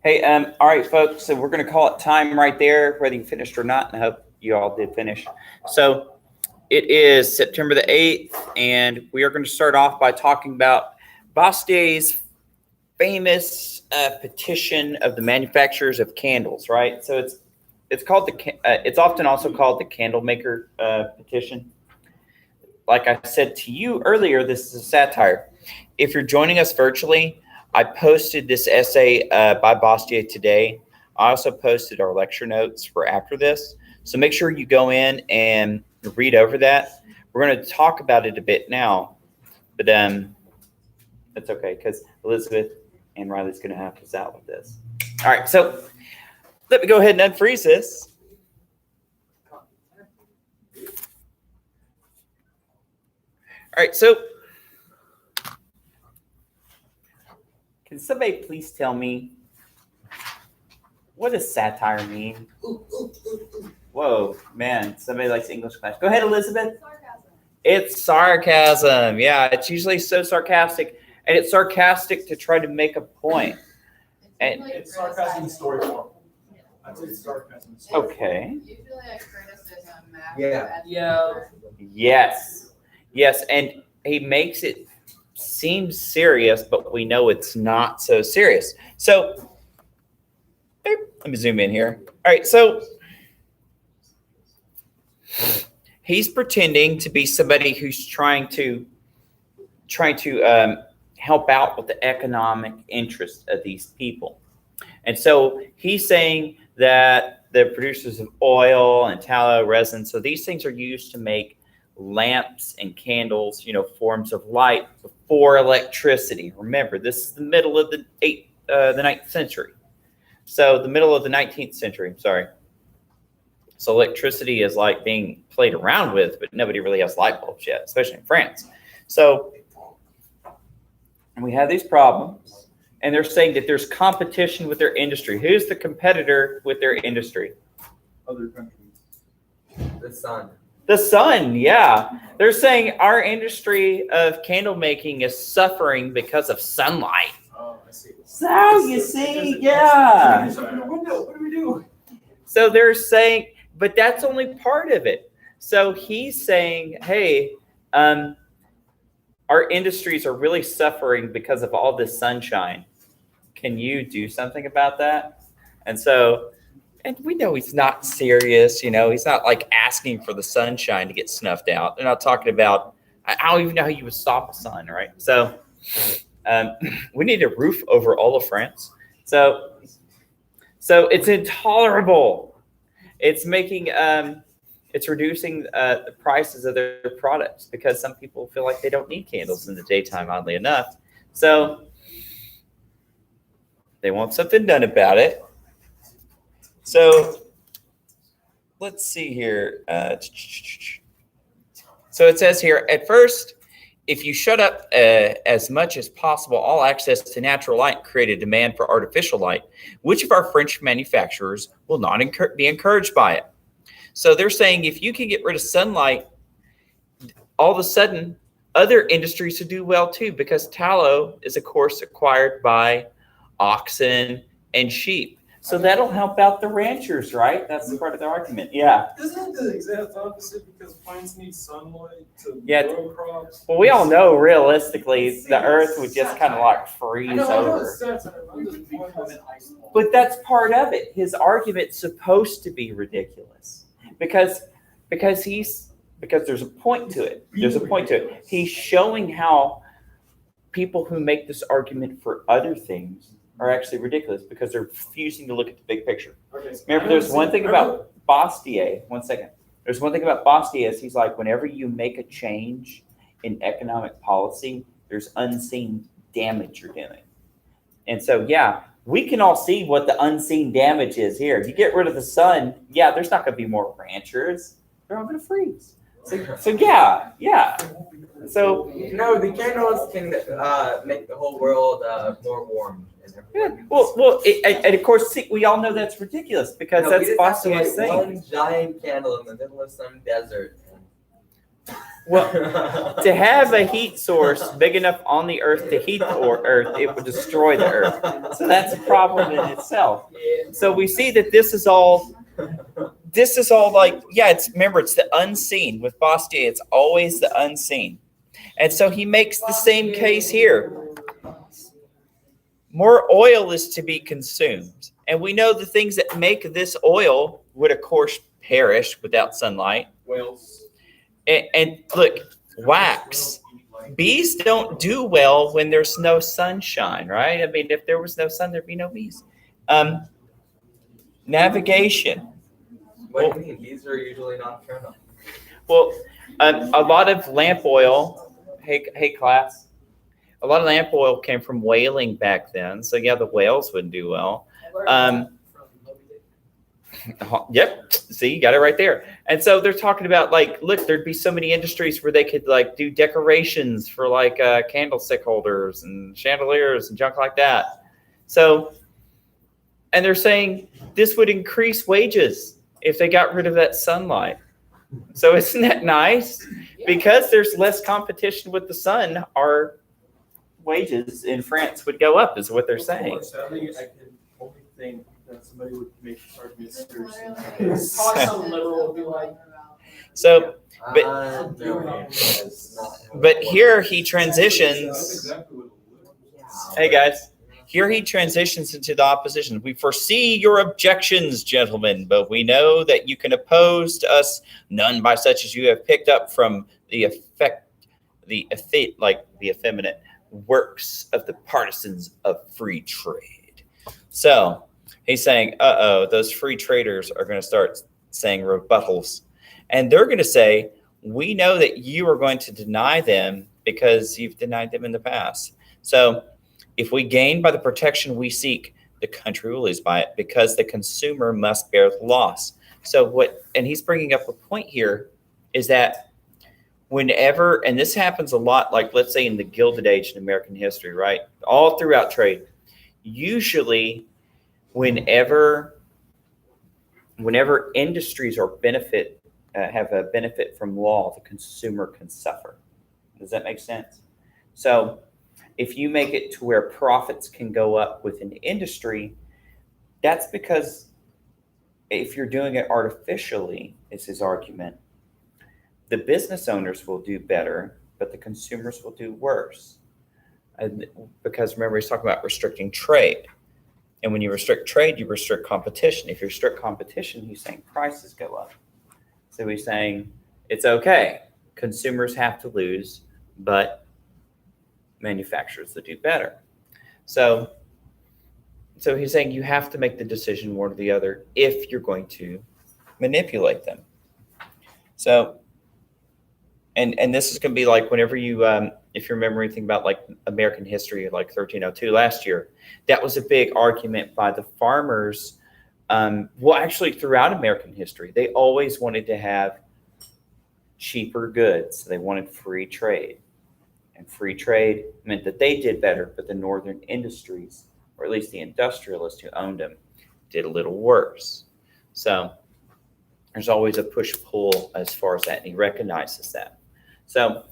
Hey, all right, folks. So we're going to call it time right there, whether you finished or not. And I hope you all did finish. So it is September the 8th, and we are going to start off by talking about Bastier's famous petition of the manufacturers of candles, right? So it's called it's often also called the candle maker petition. Like I said to you earlier, this is a satire. If you're joining us virtually, I posted this essay by Bastier today. I also posted our lecture notes for after this. So make sure you go in and read over that. We're going to talk about it a bit now, but that's okay because Elizabeth and Riley's going to help us out with this. All right, so let me go ahead and unfreeze this. All right, so can somebody please tell me, what does satire mean? Whoa, man, somebody likes English class. Go ahead, Elizabeth. Sarcasm. It's sarcasm. Yeah, it's usually so sarcastic, and it's sarcastic to try to make a point. And It's sarcasm in story form. I'd say it's sarcasm in story form. okay. Usually like criticism. Yeah. Yes, and he makes it seem serious, but we know it's not so serious. So let me zoom in here. All right, so he's pretending to be somebody who's trying to help out with the economic interest of these people. And so he's saying that the producers of oil and tallow, resin, so these things are used to make lamps and candles, forms of light before electricity. Remember, this is the middle of the 9th century. So the middle of the 19th century, I'm sorry. So electricity is like being played around with, but nobody really has light bulbs yet, especially in France. So and we have these problems, and they're saying that there's competition with their industry. Who's the competitor with their industry? Other countries. The sun. The sun, yeah. They're saying our industry of candle making is suffering because of sunlight. Oh, I see. So you see, yeah. What do we do? So they're saying, but that's only part of it. So he's saying, hey, our industries are really suffering because of all this sunshine. Can you do something about that? And we know he's not serious, he's not like asking for the sunshine to get snuffed out. They're not talking about, I don't even know how you would stop a sun, right? So we need a roof over all of France. So it's intolerable. It's making, it's reducing the prices of their products because some people feel like they don't need candles in the daytime, oddly enough. So they want something done about it. So let's see here. So it says here, at first, if you shut up as much as possible all access to natural light, create a demand for artificial light, which of our French manufacturers will not be encouraged by it? So they're saying if you can get rid of sunlight, all of a sudden, other industries will do well too, because tallow is, of course, acquired by oxen and sheep. So that'll help out the ranchers, right? That's part of the argument. Yeah. Isn't it the exact opposite because plants need sunlight to Yeah. grow crops? Well, we all know realistically the earth would just kind of like freeze over. But that's part of it. His argument's supposed to be ridiculous because there's a point to it. There's a point to it. He's showing how people who make this argument for other things are actually ridiculous because they're refusing to look at the big picture. Okay. Remember, there's one thing about Bastier. One second. There's one thing about Bastier is he's like, whenever you make a change in economic policy, there's unseen damage you're doing. And so, yeah, we can all see what the unseen damage is here. If you get rid of the sun, yeah, there's not going to be more ranchers. They're all going to freeze. So yeah. So No, the candles can make the whole world more warm. yeah, and of course, see, we all know that's ridiculous because that's Bastier's thing. One giant candle in the middle of some desert. Well, to have a heat source big enough on the earth to heat the earth, it would destroy the earth. So that's a problem in itself. So we see that this is all like, yeah, remember, it's the unseen. With Bastiat, it's always the unseen. And so he makes the same case here. More oil is to be consumed. And we know the things that make this oil would, of course, perish without sunlight. Whales. And look, wax. Bees don't do well when there's no sunshine, right? I mean, if there was no sun, there'd be no bees. Navigation. What do you mean? These are usually nocturnal. Well, a lot of lamp oil, hey class, a lot of lamp oil came from whaling back then. So yeah, the whales wouldn't do well. Yep. See, you got it right there. And so they're talking about, like, look, there'd be so many industries where they could, like, do decorations for, like, candlestick holders and chandeliers and junk like that. So, and they're saying this would increase wages if they got rid of that sunlight. So isn't that nice? Because there's less competition with the sun, our wages in France would go up, is what they're saying. Sadly, I can only think that somebody would make this argument seriously. Literally. Probably some liberal would be like, So, but No, it's not. but here he transitions. exactly what it was. Hey guys, here he transitions into the opposition. We foresee your objections, gentlemen, but we know that you can oppose to us none by such as you have picked up from the effeminate works of the partisans of free trade. So he's saying, those free traders are going to start saying rebuttals. And they're going to say, we know that you are going to deny them because you've denied them in the past. So if we gain by the protection we seek, the country will lose by it because the consumer must bear the loss. So and he's bringing up a point here, is that whenever, and this happens a lot, like let's say in the Gilded Age in American history, right? All throughout trade, usually whenever industries are have a benefit from law, the consumer can suffer. Does that make sense? So if you make it to where profits can go up with an industry, that's because if you're doing it artificially, is his argument, the business owners will do better, but the consumers will do worse. Because remember, he's talking about restricting trade. And when you restrict trade, you restrict competition. If you restrict competition, he's saying prices go up. So he's saying it's okay. Consumers have to lose, but manufacturers will do better. So he's saying you have to make the decision one or the other if you're going to manipulate them. So, and this is going to be like whenever you, if you remember anything about like American history, like 1302 last year, that was a big argument by the farmers. Well, actually throughout American history, they always wanted to have cheaper goods. They wanted free trade. And free trade meant that they did better, but the northern industries, or at least the industrialists who owned them, did a little worse. So there's always a push-pull as far as that, and he recognizes that. So,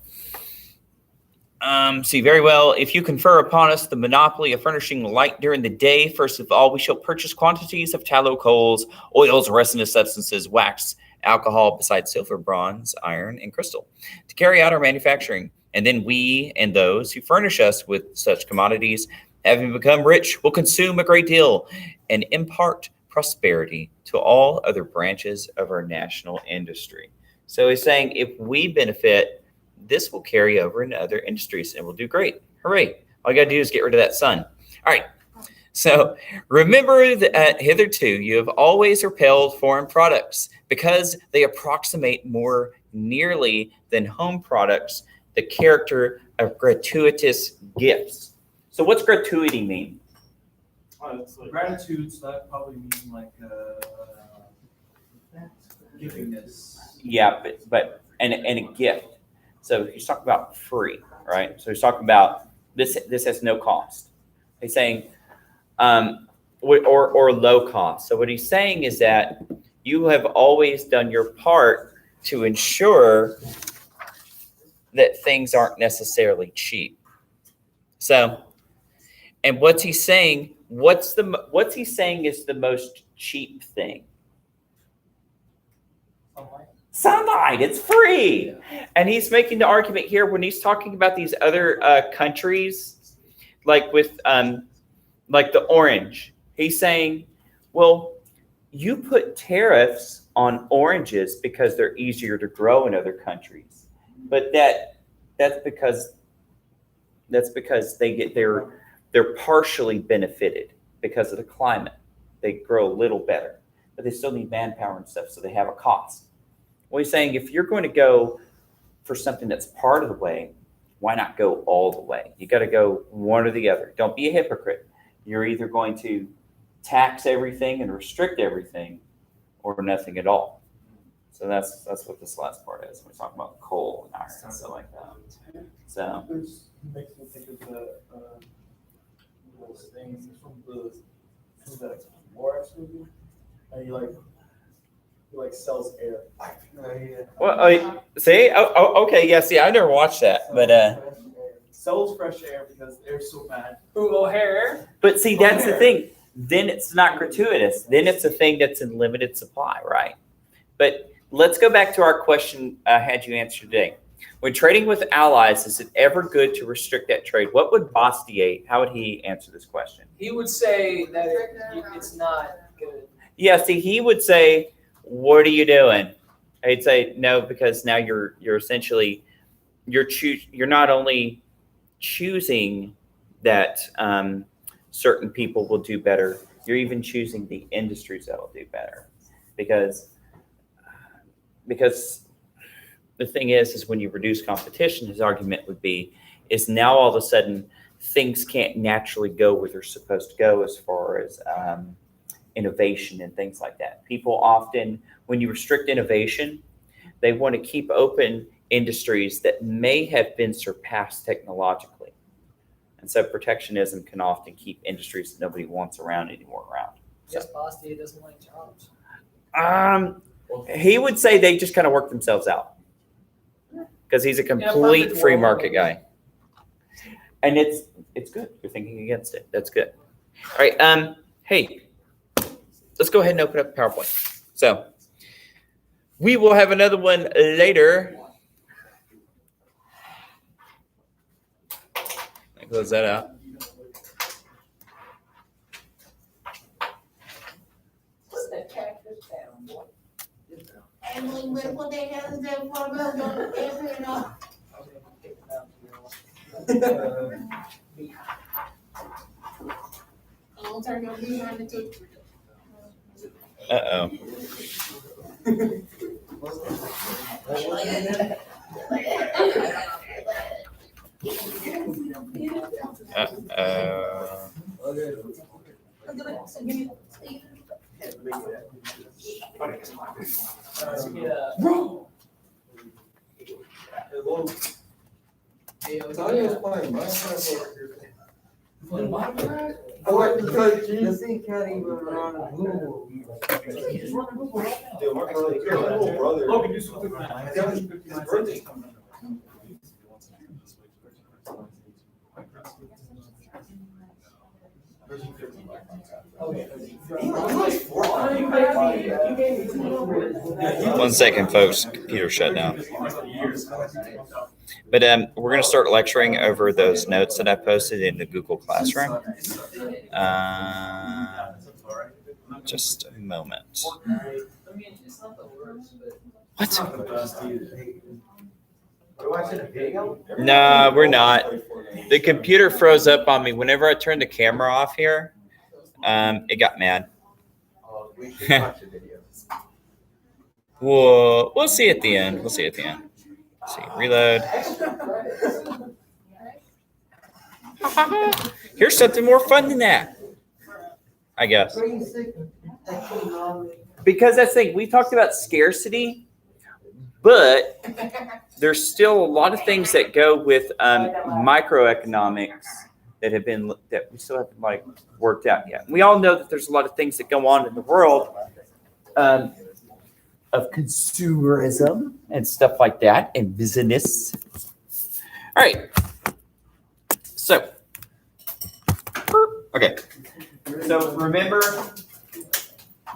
see, very well, if you confer upon us the monopoly of furnishing light during the day, first of all, we shall purchase quantities of tallow coals, oils, resinous substances, wax, alcohol, besides silver, bronze, iron, and crystal, to carry out our manufacturing. And then we and those who furnish us with such commodities, having become rich, will consume a great deal and impart prosperity to all other branches of our national industry. So he's saying if we benefit, this will carry over into other industries and we'll do great. Hooray. All you got to do is get rid of that sun. All right. So remember that hitherto you have always repelled foreign products because they approximate more nearly than home products the character of gratuitous gifts. So what's gratuity mean? Gratitude, so that probably means like givingness. Yeah, but a gift. So he's talking about free, right? So he's talking about this has no cost. He's saying or low cost. So what he's saying is that you have always done your part to ensure that things aren't necessarily cheap. So, and what's he saying? What's he saying is the most cheap thing? Sunlight. It's free. And he's making the argument here when he's talking about these other countries, like with like the orange. He's saying, well, you put tariffs on oranges because they're easier to grow in other countries, but that's because they're partially benefited because of the climate. They grow a little better, but they still need manpower and stuff, so they have a cost. Well, he's saying if you're going to go for something that's part of the way, why not go all the way? You got to go one or the other. Don't be a hypocrite. You're either going to tax everything and restrict everything or nothing at all. So that's what this last part is. We're talking about coal and iron and stuff like that. So It makes me think of those things from the Lorax movie. And he sells air. well, see, okay, yeah. See, I never watched that, but Sells fresh air because the air's so bad. Ooh, O'Hare. but see, that's the thing. Then it's not gratuitous. Then it's a thing that's in limited supply, right? But let's go back to our question I had you answer today. When trading with allies, is it ever good to restrict that trade? What would Bastiat, how would he answer this question? He would say that it's not good. Yeah, see, he would say, what are you doing? I'd say no, because now you're essentially you're not only choosing that certain people will do better, you're even choosing the industries that will do better. Because the thing is when you reduce competition, his argument would be, is now all of a sudden things can't naturally go where they're supposed to go as far as innovation and things like that. People often, when you restrict innovation, they want to keep open industries that may have been surpassed technologically. And so protectionism can often keep industries that nobody wants around anymore around. Yes, Boston doesn't like jobs. He would say they just kind of work themselves out because he's a complete perfect free world. market guy. And it's good. You're thinking against it. That's good. All right. Hey, let's go ahead and open up PowerPoint. So we will have another one later. Close that out. Put that cactus down, boy. And we put their hands down for us, don't ever, you know. I'll turn your behind the two. Uh-oh. Tanya's playing Minecraft. The thing can't even run Google. Dude, my little brother. Logan, do something. His birthday's coming up. One second, folks. Computer shut down. But we're going to start lecturing over those notes that I posted in the Google Classroom. Just a moment. I mean, it's not the worst, but. What? Are we watching a video? No, we're not. The computer froze up on me. Whenever I turned the camera off here, it got mad. Oh, we should watch a video. We'll see at the end. We'll see at the end. Let's see, reload. Here's something more fun than that, I guess. Because that's the thing, we talked about scarcity, but there's still a lot of things that go with microeconomics that we still haven't like worked out yet. We all know that there's a lot of things that go on in the world of consumerism and stuff like that, and business. All right. So, okay. So remember,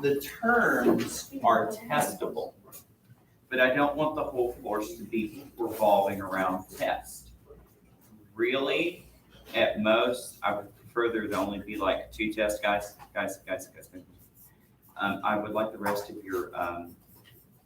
the terms are testable, but I don't want the whole course to be revolving around test. Really, at most, I would prefer there to only be like 2 tests, guys. I would like the rest of your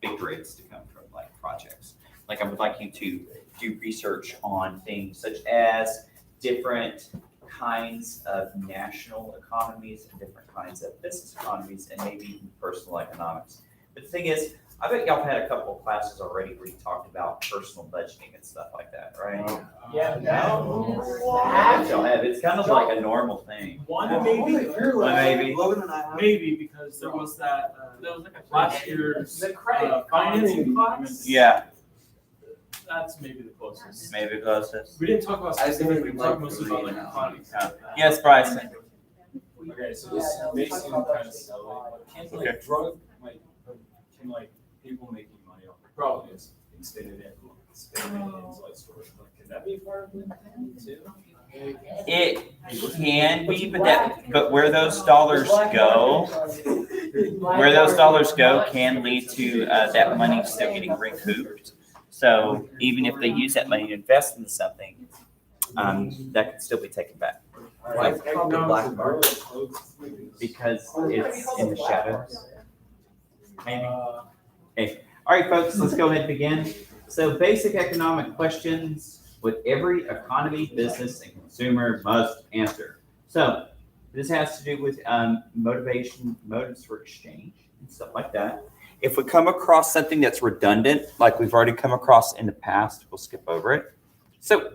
big grades to come from like projects. Like I would like you to do research on things such as different kinds of national economies and different kinds of business economies and maybe even personal economics. But the thing is, I bet y'all had a couple of classes already where you talked about personal budgeting and stuff like that, right? Yeah. Y'all have. It's kind of like a normal thing. One maybe, One maybe. maybe because there was that last year's The credit. financing class. Yeah, That's maybe the closest. maybe closest. We didn't talk about I specific, think we talked mostly about like economics. Yes, Bryson. Okay, so this may seem kind of silly, but can like drug, like, can like people making money off the problem is spending it into like storage, like, can that be part of it too? It can be, but where those dollars go, can lead to that money still getting recouped. So even if they use that money to invest in something, that could still be taken back Why is it called the black market? because it's in the shadows. Maybe. Okay. All right, folks, let's go ahead and begin. So basic economic questions with every economy, business, and consumer must answer. So this has to do with motives for exchange and stuff like that. If we come across something that's redundant, like we've already come across in the past, we'll skip over it. So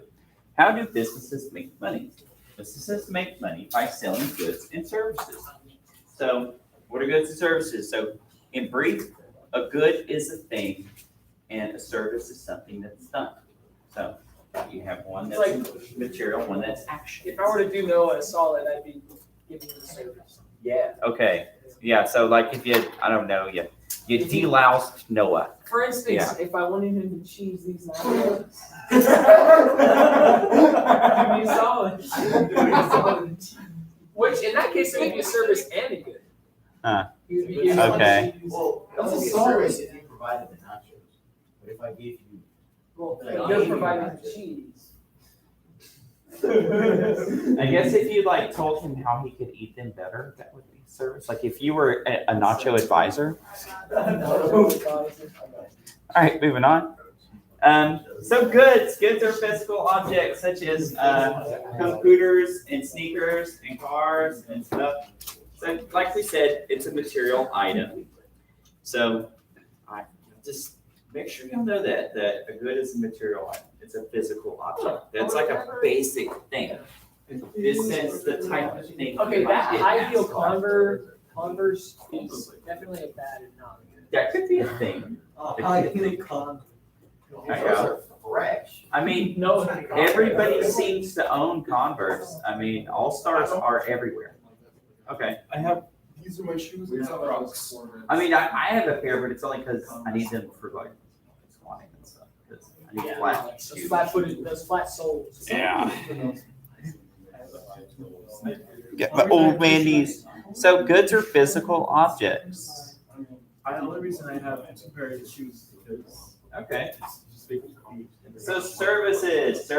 how do businesses make money? Businesses make money by selling goods and services. So what are goods and services? So in brief, a good is a thing and a service is something that's done. So you have one that's material, one that's action. If I were to do Noah a solid, I'd be giving you the service. Yeah. Okay, yeah, so like if you, I don't know, you deloused Noah. For instance, Yeah. if I wanted him to cheese these nachos, give me a solid. Which, in that case, it would be a service and a good. Huh. You'd be giving Okay. Well, That's that's a a service if you provided the nachos. But if I gave you. Well, you're providing the cheese. I guess if you like told him how he could eat them better, that would be service. Like if you were a nacho advisor. All right, moving on. So goods are physical objects such as computers and sneakers and cars and stuff. So like we said, it's a material item. So I just make sure you know that a good is a material item. It's a physical object. That's like a basic thing. This is the type of thing. Okay, you might that get high heel asked on. Converse is definitely a bad and not a good. That could be a thing. There you go. Fresh. I mean, No. everybody seems to own Converse. I mean, All Stars are everywhere. Okay. These are my shoes. These are Crocs. I mean, I have a pair, but it's only because I need them for like squatting and stuff. 'Cause I need flat Those shoes. flat-footed, those flat soles. Yeah. Get my old man knees. So goods are physical objects. The only reason I have 2 pairs of shoes is because Okay. it's just big feet. So services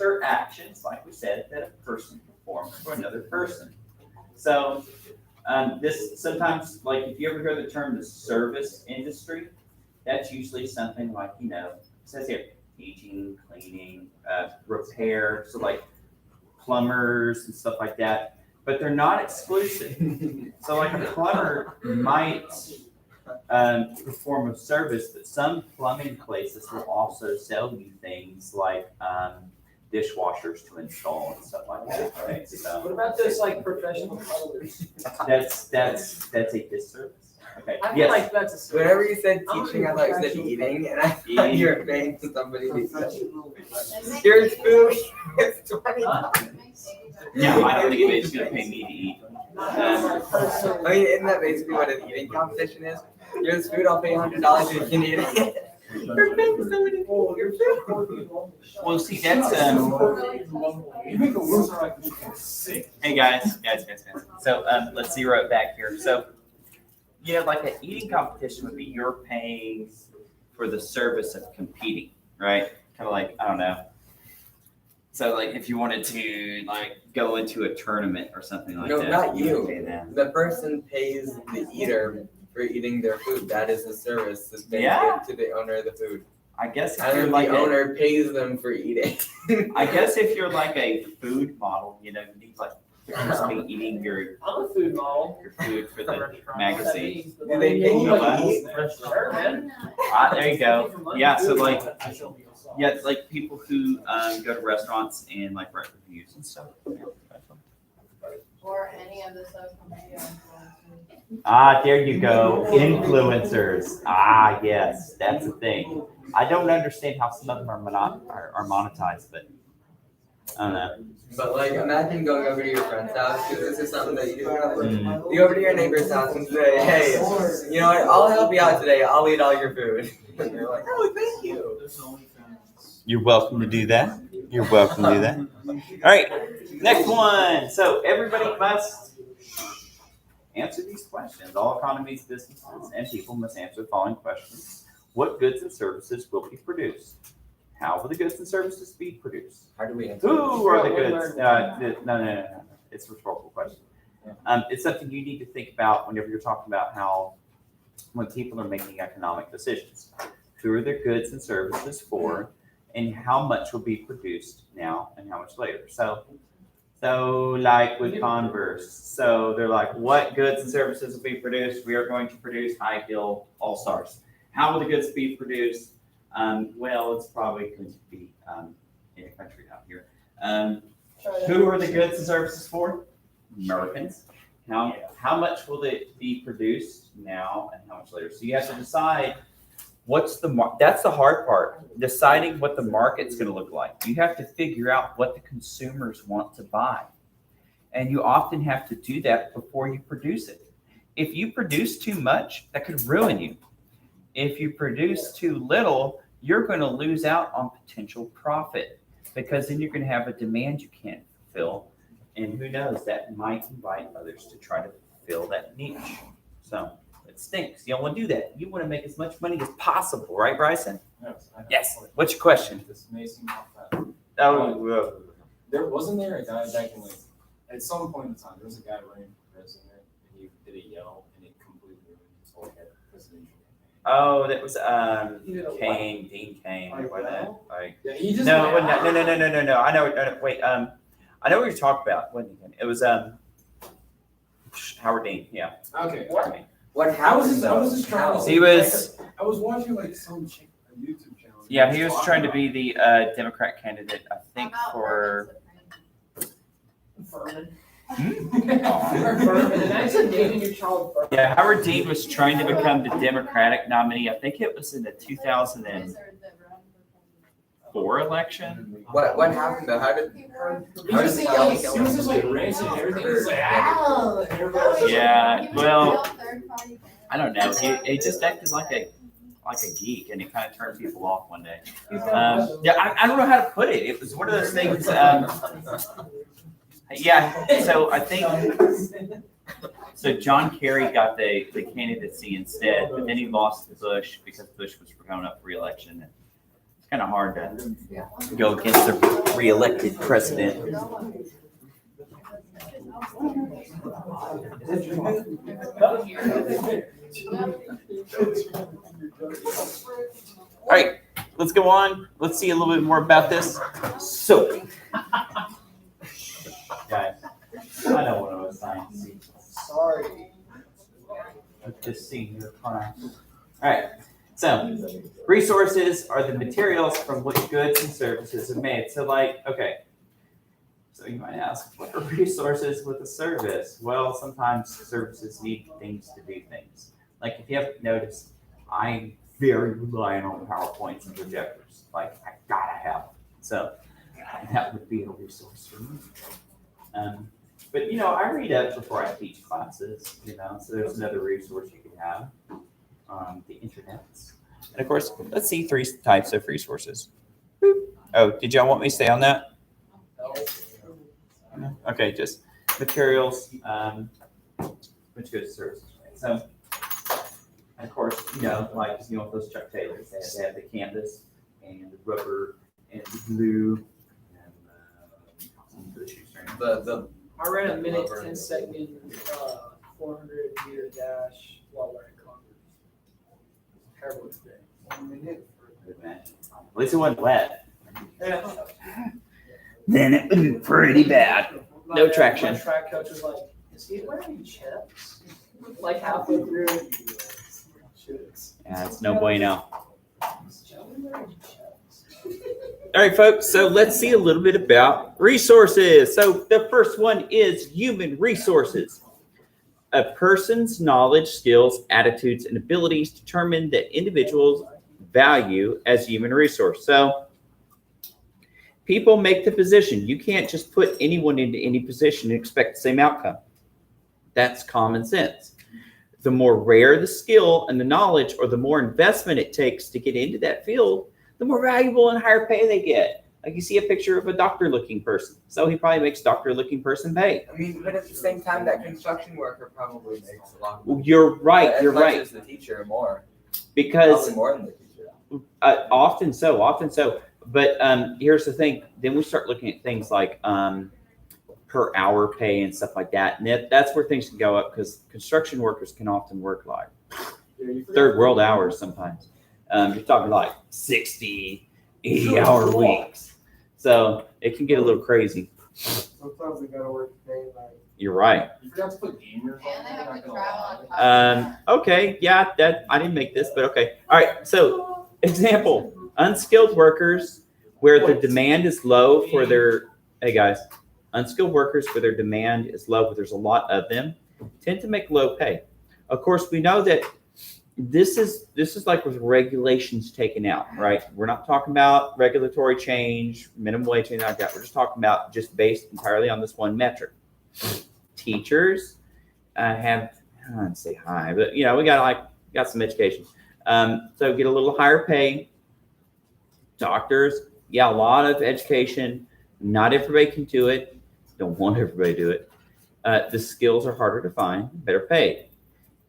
are actions, like we said, that a person performs for another person. So this sometimes, like if you ever hear the term the service industry, that's usually something like, it says here, heating, cleaning, repair, so like plumbers and stuff like that, but they're not exclusive. So like a plumber might perform a service, but some plumbing places will also sell you things like dishwashers to install and stuff like that. Okay, so What about those like professional colors? that's a disservice. Okay. I feel Yes. like that's a service. Whenever you said teaching, I thought you said eating, and I thought you were paying to somebody who said, here's food, it's 20. No, I don't think it's gonna pay me to eat. I mean, isn't that basically what an eating competition is? Here's food, I'll pay $100 if you can eat it. You're paying somebody for your food. Well, see, that's You make it worse, or I can get sick. hey guys. So let's zero it back here. So like an eating competition would be you're paying for the service of competing, right? Kind of like, I don't know. So like if you wanted to like go into a tournament or something like No, that. not would you. pay them. The person pays the eater for eating their food. That is the service that they Yeah. give to the owner of the food. I guess if And you're then like the owner pays them for eating. I guess if you're like a food model, you need like you're supposed to be eating your I'm a food model. food for the magazine. Do they pay you to eat? Sure, man. There you go. Yeah, so like like people who go to restaurants and like write reviews and stuff. Or any of the social media influencers. There you go. Influencers. Yes, that's the thing. I don't understand how some of them are monetized, but I don't know. But like, imagine going over to your friend's house, because this is something that you do. Mm. You go over to your neighbor's house and say, hey, you know what, I'll help you out today. I'll eat all your food. And they're like, oh, thank you. You're welcome to do that. You're welcome to do that. All right, next one. So everybody must answer these questions. All economies, businesses, and people must answer the following questions. What goods and services will be produced? How will the goods and services be produced? How do we answer? Who are the goods? No. It's a rhetorical question. It's something you need to think about whenever you're talking about when people are making economic decisions. Who are their goods and services for, and how much will be produced now and how much later? So like with Converse, so they're like, what goods and services will be produced? We are going to produce high heel All-Stars. How will the goods be produced? Well, it's probably going to be in a country out here. Who are the goods and services for? Americans. How much will it be produced now and how much later? So you have to decide what's that's the hard part, deciding what the market's going to look like. You have to figure out what the consumers want to buy. And you often have to do that before you produce it. If you produce too much, that could ruin you. If you produce too little, you're going to lose out on potential profit, because then you're going to have a demand you can't fulfill. And who knows, that might invite others to try to fill that niche. So it stinks. You don't want to do that. You want to make as much money as possible, right, Bryson? Yes. What's your question? This may seem off that. Oh, Wasn't there a guy back in at some point in time, there was a guy running for president and he did a yell and it completely ruined his whole head presidential campaign. that was Dean Cain. Or that. Like, Yeah, he just no. I know. Wait, I know what you're talking about. It was Howard Dean. Yeah. Okay. Howard Dean. What I happened? was just trying to He was. I was watching some chick, a YouTube channel. Yeah, he was trying to be the Democrat candidate, I think, for. Furman. Hmm? Furman. Imagine naming your child Furman. Yeah, Howard Dean was trying to become the Democratic nominee. I think it was in the 2004 election. What happened though? How did He was just like ranting and everything. He was like, ah. Yeah, well, I don't know. He just acted like a geek, and it kind of turned people off one day. I don't know how to put it. It was one of those things. So I think so. John Kerry got the candidacy instead, but then he lost to Bush because Bush was going up for re-election. It's kind of hard to go against the re-elected president. All right, let's go on. Let's see a little bit more about this. So, guys, I know what I was trying to see. Sorry. Let's just see your crime. All right. So, resources are the materials from which goods and services are made. So, so you might ask, what are resources with a service? Well, sometimes services need things to do things. Like if you haven't noticed, I'm very reliant on PowerPoints and projectors. Like I gotta have them. So that would be a resource for me. But I read up before I teach classes. So there's another resource you can have. The internet. And of course, let's see 3 types of resources. Boop. Oh, did y'all want me to stay on that? No? Okay, just materials, which goes to services. Right? So, and of course, like, with those Chuck Taylors, they have the canvas and the rubber and the glue and the shoestring. I ran a minute, 10-second, 400-meter dash while wearing Converse. Terrible experience. 1 minute. Good man. At least it wasn't wet. Yeah. Then it would be pretty bad. No traction. My track coach was like, "Is he wearing chips?" Like halfway through. Yeah, it's no bueno. Is Joey wearing chips? All right, folks, so let's see a little bit about resources. So the first one is human resources. A person's knowledge, skills, attitudes, and abilities determine the individual's value as a human resource. So people make the position. You can't just put anyone into any position and expect the same outcome. That's common sense. The more rare the skill and the knowledge, or the more investment it takes to get into that field, the more valuable and higher pay they get. Like you see a picture of a doctor-looking person. So he probably makes doctor-looking person pay. I mean, but at the same time, that construction worker probably makes a lot. Well, you're right. As You're much right. as the teacher, or more. Because Probably more than the teacher. often so. But here's the thing. Then we start looking at things like per hour pay and stuff like that. And that's where things can go up, because construction workers can often work like third world hours sometimes. You're talking like 60, 80-hour weeks. So it can get a little crazy. Sometimes they gotta work day and night. You're right. You forgot to put gamers And they on. have to travel on top. Okay, yeah, that I didn't make this, but okay. All right, so example, unskilled workers where the demand is low for their, hey guys, unskilled workers where their demand is low, but there's a lot of them, tend to make low pay. Of course, we know that this is like with regulations taken out, right? We're not talking about regulatory change, minimum wage, anything like that. We're just talking about just based entirely on this one metric. Teachers have, I don't say high, but we got some education. So get a little higher pay. Doctors, yeah, a lot of education. Not everybody can do it. Don't want everybody to do it. The skills are harder to find, better paid.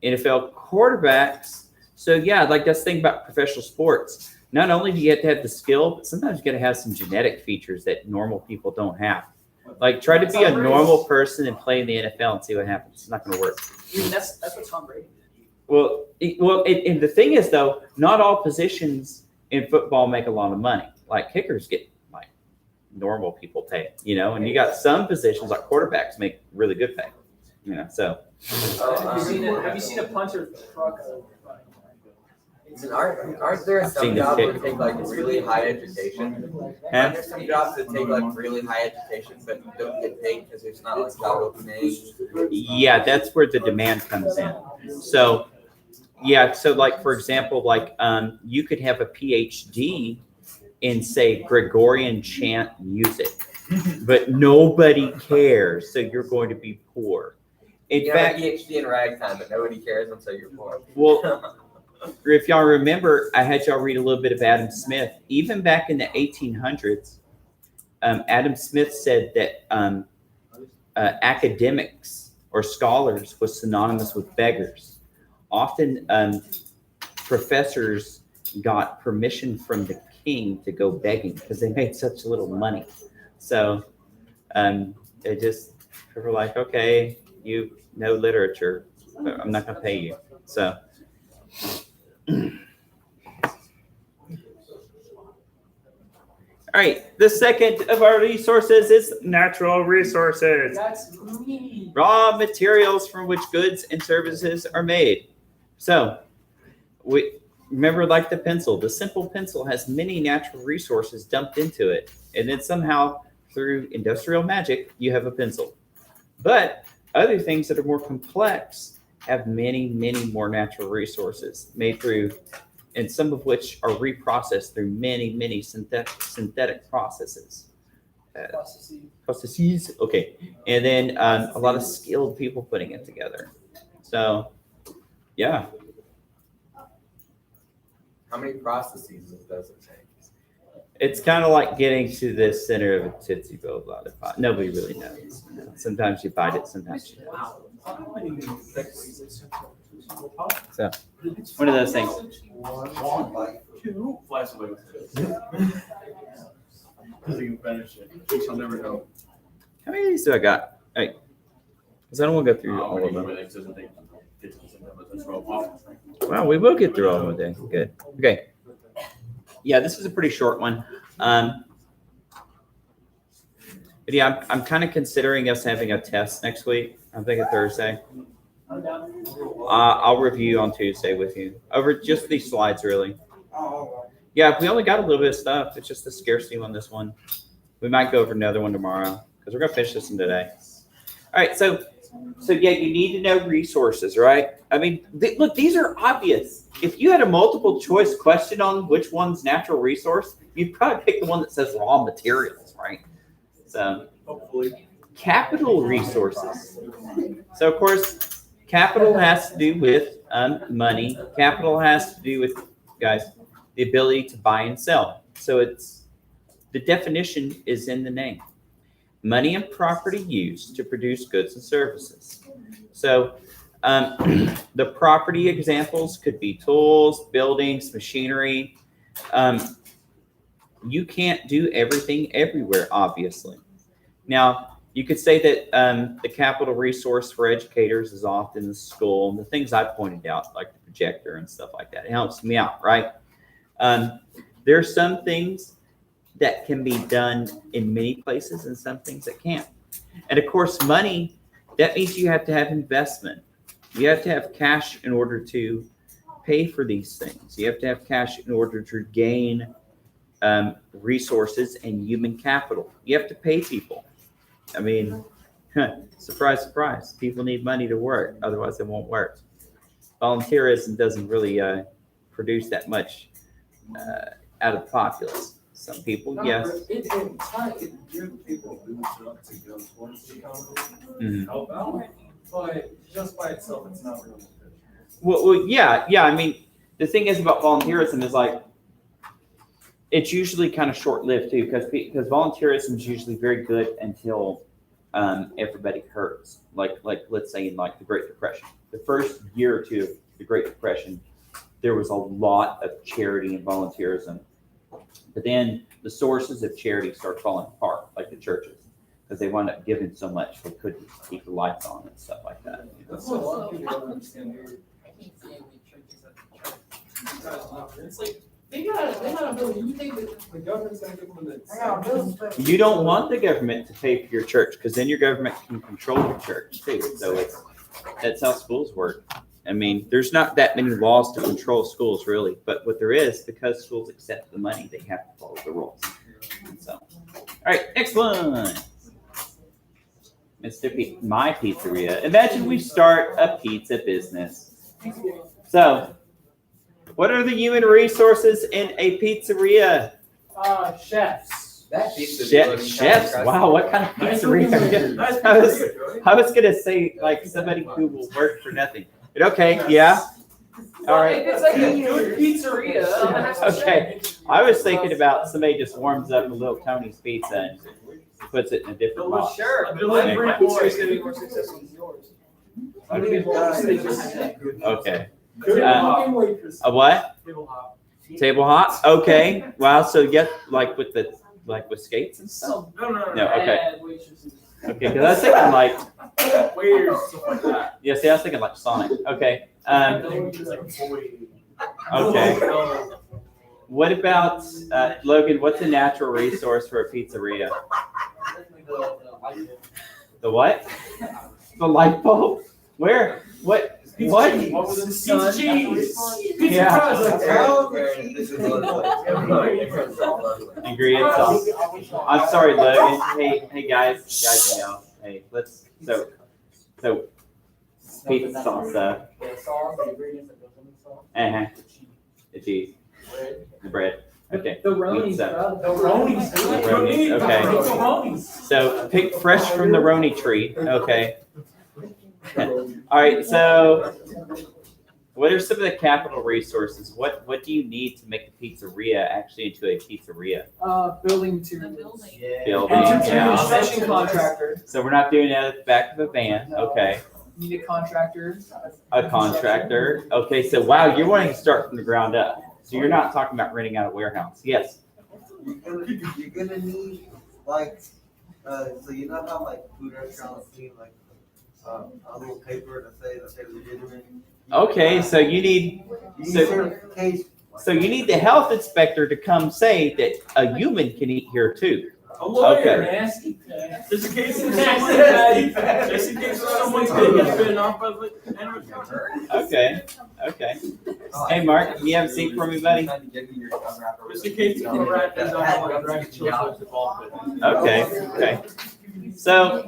NFL quarterbacks. So yeah, like that's the thing about professional sports. Not only do you have to have the skill, but sometimes you got to have some genetic features that normal people don't have. Like try to be a normal person and play in the NFL and see what happens. It's not going to work. I mean, that's what Tom Brady did. Well, and the thing is though, not all positions in football make a lot of money. Like kickers get like normal people pay, and you got some positions like quarterbacks make really good pay, so. Have you seen a punter truck over? Aren't there I've some seen this jobs kid. that take like really high education? Aren't there some jobs that take like really high education but don't get paid because there's not like job openings? Yeah, that's where the demand comes in. So, yeah, so like for example, like you could have a PhD in say Gregorian chant music, but nobody cares, so you're going to be poor. In You fact, have a PhD in ragtime, but nobody cares until you're poor. well, if y'all remember, I had y'all read a little bit of Adam Smith. Even back in the 1800s, Adam Smith said that academics or scholars was synonymous with beggars. Often professors got permission from the king to go begging because they made such little money. So they just were like, okay, you know literature, but I'm not going to pay you. So. All right, the second of our resources is natural resources. That's me. Raw materials from which goods and services are made. So we remember like the pencil. The simple pencil has many natural resources dumped into it. And then somehow through industrial magic, you have a pencil. But other things that are more complex have many, many more natural resources made through, and some of which are reprocessed through many, many synthetic processes. Processes, okay. And then a lot of skilled people putting it together. So, yeah. How many processes does it take? It's kind of like getting to the center of a Tootsie Roll about it. Nobody really knows. You know, sometimes you bite it, sometimes you don't. So, one of those things. Two flies away with this. Because you can finish it. We shall never know. How many of these do I got? Hey, because I don't want to go through all of them. Well, we will get through all of them today. Good. Okay. Yeah, this is a pretty short one. But yeah, I'm kind of considering us having a test next week. I'm thinking Thursday. I'll review on Tuesday with you over just these slides, really. Yeah, we only got a little bit of stuff. It's just the scarcity on this one. We might go over another one tomorrow because we're gonna finish this one today. All right, so yeah, you need to know resources, right? I mean, look, these are obvious. If you had a multiple choice question on which one's natural resource, you'd probably pick the one that says raw materials, right? So, Hopefully. capital resources. So, of course, capital has to do with money. Capital has to do with, guys, the ability to buy and sell. So it's the definition is in the name. Money and property used to produce goods and services. So the property examples could be tools, buildings, machinery. You can't do everything everywhere, obviously. Now, you could say that the capital resource for educators is often the school and the things I pointed out, like the projector and stuff like that. It helps me out, right? There are some things that can be done in many places and some things that can't. And of course, money, that means you have to have investment. You have to have cash in order to pay for these things. You have to have cash in order to gain resources and human capital. You have to pay people. I mean, surprise, surprise. People need money to work. Otherwise, it won't work. Volunteerism doesn't really produce that much out of the populace. Some people, yes. It gives people boost up to go towards the economy. Help out. But just by itself, it's not really good. Well, yeah. I mean, the thing is about volunteerism is like, it's usually kind of short-lived too, because volunteerism is usually very good until everybody hurts. Like let's say in like the Great Depression, the first year or two of the Great Depression, there was a lot of charity and volunteerism, but then the sources of charity start falling apart, like the churches, because they wound up giving so much they couldn't keep the lights on and stuff like that. That's what a lot of people don't understand here. It's like, they got a bill. You think that the government's gonna give them the. You don't want the government to pay for your church, because then your government can control your church too. So that's how schools work. I mean, there's not that many laws to control schools really, but what there is, because schools accept the money, they have to follow the rules. And so, all right, next one. Mr. My Pizzeria. Imagine we start a pizza business. So, what are the human resources in a pizzeria? Chefs. That pizza. Chefs. Wow, what kind of pizzeria? I was gonna say like somebody who will work for nothing. But okay, yeah. All right. If it's like a good pizzeria, it has to Okay. change. I was thinking about somebody just warms up a little Tony's pizza and puts it in a different Well, box. sure. Delivery Like, boy is gonna be more successful than yours. Okay. Good waitress. A what? Table hop. Table hop? Okay. Wow. So yeah, like with skates and stuff. No. No, okay. bad waitresses. Okay, because I was thinking like Weird stuff like that. yeah. See, I was thinking like Sonic. Okay. It's like boy. Okay. What about Logan? What's a natural resource for a pizzeria? The what? The light bulb? Where? What? What? What was it? Pizza cheese. Pizza Yeah. crust. This is lovely. Ingredients. I'm sorry, Logan. Hey guys, you know. Hey, let's so pizza salsa. The sauce, the ingredients that goes in the sauce. Uh-huh. The cheese. The bread. Okay. The Ronies, Pizza. bro. The Ronies. The Ronies, okay. The Ronies. So pick fresh from the Roni tree. Okay. All right. So What are some of the capital resources? What do you need to make the pizzeria actually into a pizzeria? Building materials. Building, And yeah. construction contractor. So we're not doing that at the back of a van. Okay. Need a contractor. A contractor. Okay, so wow, you're wanting to start from the ground up. So you're not talking about renting out a warehouse. Yes. You're gonna need like so you know how like food restaurants need like a little paper to say that they're legitimate. Okay, so you need certification. so you need the health inspector to come say that a human can eat here too. A lawyer, Okay. nasty. Just in case just in case someone's gonna get bitten off by the animal shelter. Okay. Okay. Hey Mark, you have a seat for me, buddy? Just in case the rat does not want to drag children involved with it. Okay. Okay. So,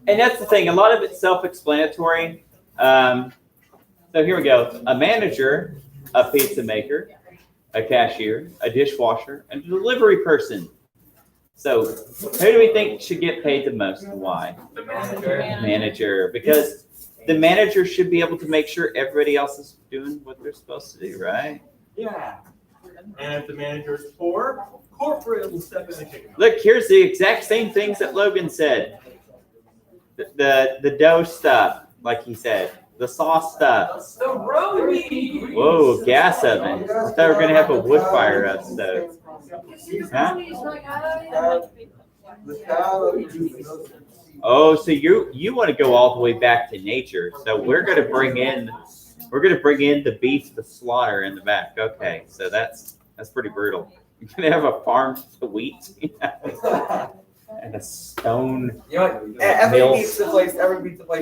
and that's the thing. A lot of it's self-explanatory. So here we go. A manager, a pizza maker, a cashier, a dishwasher, and a delivery person. So who do we think should get paid the most and why? The manager. Manager, because the manager should be able to make sure everybody else is doing what they're supposed to do, right? Yeah. And if the manager is poor, corporate will step in and kick him out. Look, here's the exact same things that Logan said. The dough stuff, like he said. The sauce stuff. The roadie. Whoa, gas oven. I thought we were gonna have a wood fire stove. Huh? Oh, so you want to go all the way back to nature. So we're gonna bring in the beef, the slaughter in the back. Okay, so that's pretty brutal. You're gonna have a farm to wheat, and a stone. You know what? Every pizza place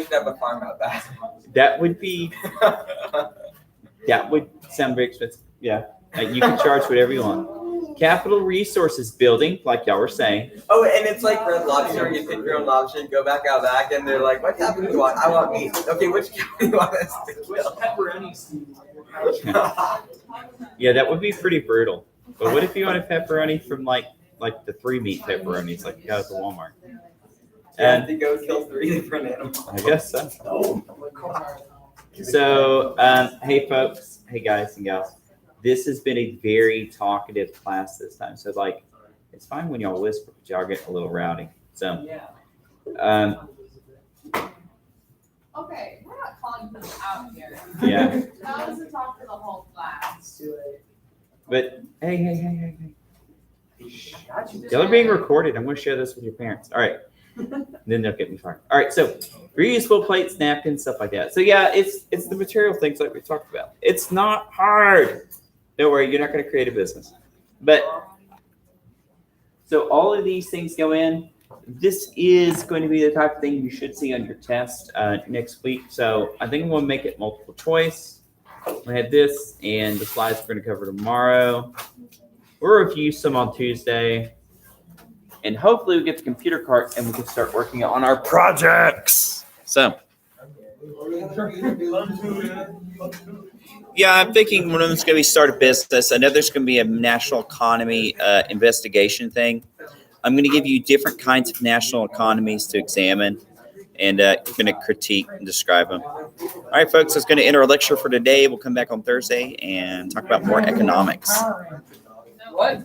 should have a farm out back. That would sound very expensive. Yeah, you can charge whatever you want. Capital resources building, like y'all were saying. Oh, and it's like Red Lobster. You pick your own lobster, you go back out back, and they're like, "What cabin do you want? I want meat." Okay, which cabin do you want us to kill? Pepperoni. Yeah, that would be pretty brutal. But what if you want a pepperoni from like the 3-meat pepperonis, like you got at the Walmart? And to go kill 3 different animals. I guess so. So, hey folks, hey guys and gals, this has been a very talkative class this time. So like, it's fine when y'all whisper, but y'all get a little rowdy. So, Okay, we're not calling people out here. yeah. That was to talk to the whole class. But hey. Y'all are being recorded. I'm going to share this with your parents. All right. Then they'll get me fired. All right. So reusable plates, napkins, stuff like that. So yeah, it's the material things like we talked about. It's not hard. Don't worry. You're not going to create a business. But so all of these things go in. This is going to be the type of thing you should see on your test next week. So I think I'm going to make it multiple choice. I had this and the slides we're going to cover tomorrow. We'll review some on Tuesday. And hopefully we get the computer carts and we can start working on our projects. So, yeah, I'm thinking one of them's going to be start a business. I know there's going to be a national economy investigation thing. I'm going to give you different kinds of national economies to examine and going to critique and describe them. All right, folks, that's going to end our lecture for today. We'll come back on Thursday and talk about more economics. What?